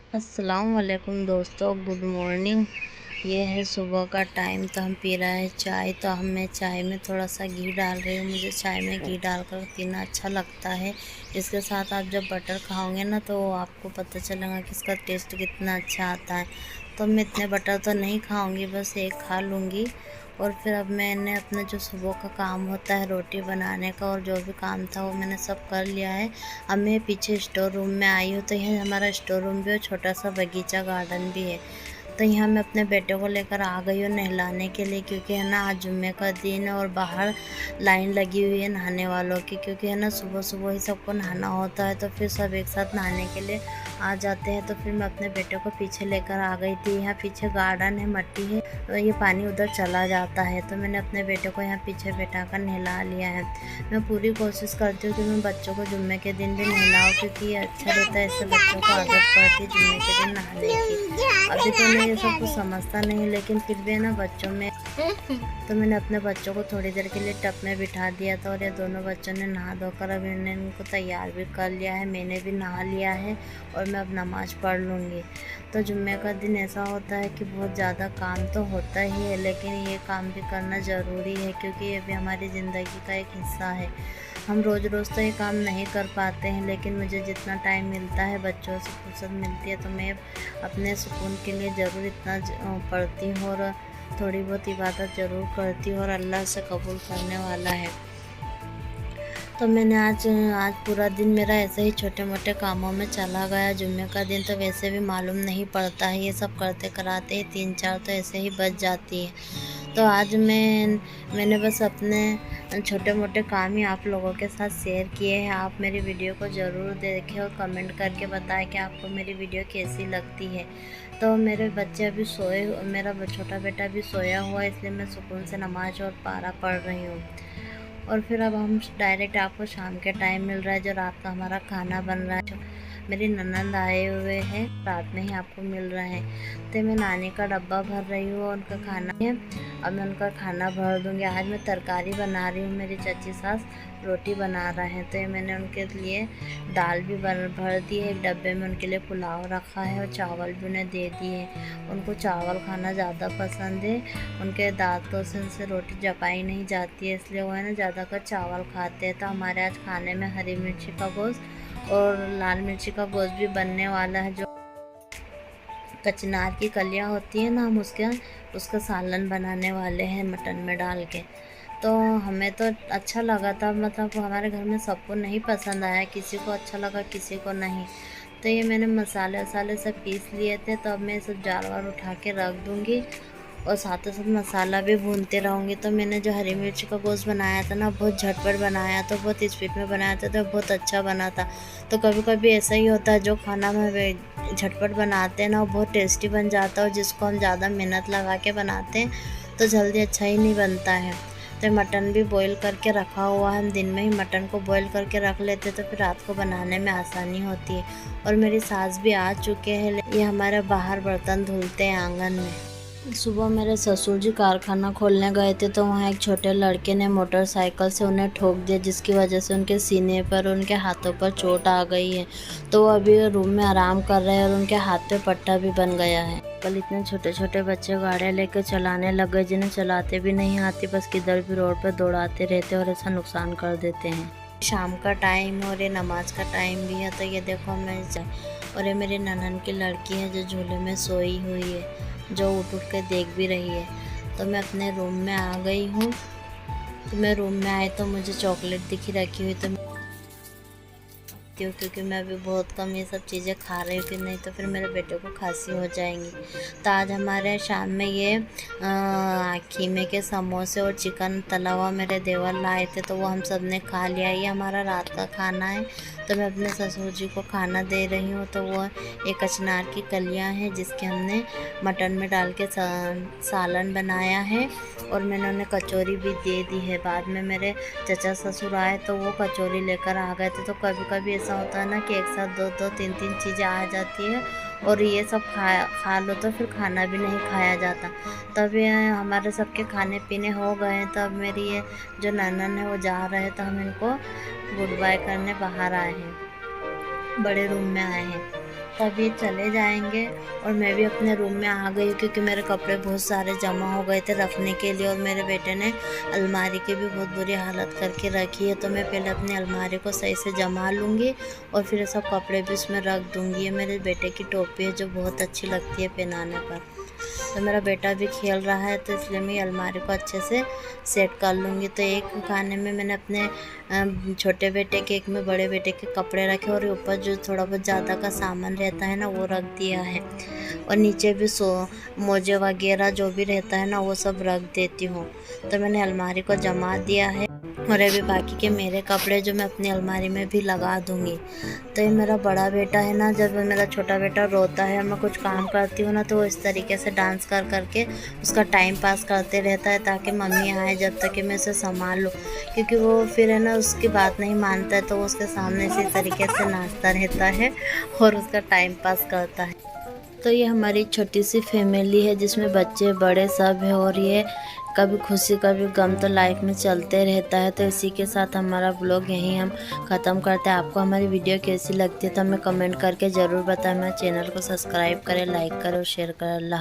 अस्सलाम वालेकुम दोस्तों, गुड मॉर्निंग। ये है सुबह का टाइम, तो हम पी रहे हैं चाय। तो हम मैं चाय में थोड़ा सा घी डाल रही हूँ। मुझे चाय में घी डालकर पीना अच्छा लगता है। इसके साथ आप जब बटर खाओगे ना तो आपको पता चलेगा कि इसका टेस्ट कितना अच्छा आता है। तो मैं इतने बटर तो नहीं खाऊंगी, बस एक खा लूँगी। और फिर अब मैंने अपना जो सुबह का काम होता है रोटी बनाने का और जो भी काम था वो मैंने सब कर लिया है। अब मैं पीछे स्टोर रूम में आई हूँ। तो यह हमारा स्टोर रूम भी है, छोटा सा बगीचा गार्डन भी है। तो यहाँ मैं अपने बेटे को लेकर आ गई हूँ नहलाने के लिए, क्योंकि है ना आज जुम्मे का दिन है और बाहर लाइन लगी हुई है नहाने वालों की। क्योंकि है ना सुबह सुबह ही सबको नहाना होता है, तो फिर सब एक साथ नहाने के लिए आ जाते हैं। तो फिर मैं अपने बेटे को पीछे लेकर आ गई थी। यहाँ पीछे गार्डन है, मट्टी है, तो ये पानी उधर चला जाता है। तो मैंने अपने बेटे को यहाँ पीछे बैठा कर नहला लिया है। मैं पूरी कोशिश करती हूँ कि मैं बच्चों को जुम्मे के दिन भी नहलाऊँ, क्योंकि ये अच्छा रहता है। इससे बच्चों को आदत पड़ती है जुम्मे के दिन नहाने की। अभी तो मैं ये सब कुछ समझता नहीं, लेकिन फिर भी है ना बच्चों में। तो मैंने अपने बच्चों को थोड़ी देर के लिए टब में बिठा दिया था और ये दोनों बच्चों ने नहा धोकर अब इन्होंने इनको तैयार भी कर लिया है। मैंने भी नहा लिया है और मैं अब नमाज़ पढ़ लूँगी। तो जुम्मे का दिन ऐसा होता है कि बहुत ज़्यादा काम तो होता ही है, लेकिन ये काम भी करना ज़रूरी है, क्योंकि ये भी हमारी ज़िंदगी का एक हिस्सा है। हम रोज़ रोज़ तो ये काम नहीं कर पाते हैं, लेकिन मुझे जितना टाइम मिलता है, बच्चों से फुर्सत मिलती है, तो मैं अपने सुकून के लिए ज़रूर इतना पढ़ती हूँ और थोड़ी बहुत इबादत ज़रूर करती हूँ और अल्लाह से कबूल करने वाला है। तो मैंने आज पूरा दिन मेरा ऐसे ही छोटे मोटे कामों में चला गया। जुम्मे का दिन तो वैसे भी मालूम नहीं पड़ता है, ये सब करते कराते ही 3-4 तो ऐसे ही बज जाती है। तो आज मैंने बस अपने छोटे मोटे काम ही आप लोगों के साथ शेयर किए हैं। आप मेरी वीडियो को ज़रूर देखें और कमेंट करके बताएं कि आपको मेरी वीडियो कैसी लगती है। तो मेरे बच्चे अभी सोए, मेरा छोटा बेटा भी सोया हुआ है, इसलिए मैं सुकून से नमाज और पारा पढ़ रही हूँ। और फिर अब हम डायरेक्ट आपको शाम के टाइम मिल रहा है, जो रात का हमारा खाना बन रहा है। जो मेरी ननंद आए हुए हैं, रात में ही आपको मिल रहा है। तो मैं नानी का डब्बा भर रही हूँ, उनका खाना है। अब मैं उनका खाना भर दूँगी। आज मैं तरकारी बना रही हूँ, मेरी चाची सास रोटी बना रहे हैं। तो ये मैंने उनके लिए दाल भी भर दी है, एक डब्बे में उनके लिए पुलाव रखा है और चावल भी उन्हें दे दिए। उनको चावल खाना ज़्यादा पसंद है, उनके दांतों से उनसे रोटी चबाई नहीं जाती है, इसलिए वो है ना ज़्यादातर चावल खाते हैं। तो हमारे आज खाने में हरी मिर्ची का गोश्त और लाल मिर्ची का गोश्त भी बनने वाला है। जो कचनार की कलियाँ होती है ना, हम उसका सालन बनाने वाले हैं मटन में डाल के। तो हमें तो अच्छा लगा था, मतलब हमारे घर में सबको नहीं पसंद आया, किसी को अच्छा लगा किसी को नहीं। तो ये मैंने मसाले वसाले सब पीस लिए थे, तो अब मैं सब जार वार उठा के रख दूँगी और साथ ही साथ मसाला भी भूनते रहूँगी। तो मैंने जो हरी मिर्च का गोश्त बनाया था ना, बहुत झटपट बनाया था, बहुत स्पीड में बनाया था, तो बहुत अच्छा बना था। तो कभी कभी ऐसा ही होता है, जो खाना में झटपट बनाते हैं ना वो बहुत टेस्टी बन जाता है, और जिसको हम ज़्यादा मेहनत लगा के बनाते हैं तो जल्दी अच्छा ही नहीं बनता है। तो मटन भी बॉईल करके रखा हुआ है, हम दिन में ही मटन को बॉईल करके रख लेते तो फिर रात को बनाने में आसानी होती है। और मेरी सास भी आ चुके हैं, ये हमारे बाहर बर्तन धुलते हैं आंगन में। सुबह मेरे ससुर जी कारखाना खोलने गए थे, तो वहाँ एक छोटे लड़के ने मोटरसाइकिल से उन्हें ठोक दिया, जिसकी वजह से उनके सीने पर उनके हाथों पर चोट आ गई है। तो वो अभी रूम में आराम कर रहे हैं और उनके हाथ पे पट्टा भी बन गया है। कल इतने छोटे छोटे बच्चे गाड़ियाँ लेकर चलाने लग गए, जिन्हें चलाते भी नहीं आती, बस किधर भी रोड पर दौड़ाते रहते और ऐसा नुकसान कर देते हैं। शाम का टाइम और ये नमाज का टाइम भी है। तो ये देखो और ये मेरी ननन की लड़की है जो झूले में सोई हुई है, जो उठ उठ के देख भी रही है। तो मैं अपने रूम में आ गई हूँ। तो मैं रूम में आई तो मुझे चॉकलेट दिखी रखी हुई, तो क्योंकि मैं अभी बहुत कम ये सब चीज़ें खा रही हूँ, कि नहीं तो फिर मेरे बेटे को खांसी हो जाएंगी। तो आज हमारे शाम में ये कीमे के समोसे और चिकन तला हुआ मेरे देवर लाए थे, तो वो हम सब ने खा लिया। ये हमारा रात का खाना है। तो मैं अपने ससुर जी को खाना दे रही हूँ। तो वो एक कचनार की कलियाँ हैं, जिसके हमने मटन में डाल के सालन बनाया है, और मैंने उन्हें कचौरी भी दे दी है। बाद में मेरे चचा ससुर आए तो वो कचौरी लेकर आ गए थे। तो कभी कभी ऐसा होता है ना कि एक साथ दो दो तीन तीन चीज़ें आ जाती है, और ये सब खा लो तो फिर खाना भी नहीं खाया जाता। तब ये हमारे सबके खाने पीने हो गए हैं। तो अब मेरी ये जो ननन है वो जा रहे हैं, तो हम इनको गुड बाय करने बाहर आए हैं, बड़े रूम में आए हैं। तब ये चले जाएंगे और मैं भी अपने रूम में आ गई क्योंकि मेरे कपड़े बहुत सारे जमा हो गए थे रखने के लिए। और मेरे बेटे ने अलमारी की भी बहुत बुरी हालत करके रखी है, तो मैं पहले अपनी अलमारी को सही से जमा लूँगी और फिर सब कपड़े भी उसमें रख दूँगी। ये मेरे बेटे की टोपी है जो बहुत अच्छी लगती है पहनाने पर। तो मेरा बेटा भी खेल रहा है, तो इसलिए मैं अलमारी को अच्छे से सेट कर लूँगी। तो एक खाने में मैंने अपने छोटे बेटे के, एक में बड़े बेटे के कपड़े रखे और ऊपर जो थोड़ा बहुत ज़्यादा का सामान रहता है ना वो रख दिया है। और नीचे भी मोजे वगैरह जो भी रहता है ना वो सब रख देती हूँ। तो मैंने अलमारी को जमा दिया है और अभी बाकी के मेरे कपड़े जो मैं अपनी अलमारी में भी लगा दूँगी। तो ये मेरा बड़ा बेटा है ना, जब मेरा छोटा बेटा रोता है मैं कुछ काम करती हूँ ना तो वो इस तरीके से डांस कर करके उसका टाइम पास करते रहता है ताकि मम्मी आए जब तक कि मैं उसे संभाल लूँ। क्योंकि वो फिर है ना उसकी बात नहीं मानता है, तो वो उसके सामने इसी तरीके से नाचता रहता है और उसका टाइम पास करता है। तो ये हमारी छोटी सी फैमिली है जिसमें बच्चे बड़े सब है और ये कभी खुशी कभी गम तो लाइफ में चलते रहता है। तो इसी के साथ हमारा ब्लॉग यहीं हम ख़त्म करते हैं। आपको हमारी वीडियो कैसी लगती है तो हमें कमेंट करके ज़रूर बताएं। मेरे चैनल को सब्सक्राइब करें, लाइक करें और शेयर करें। अल्लाह।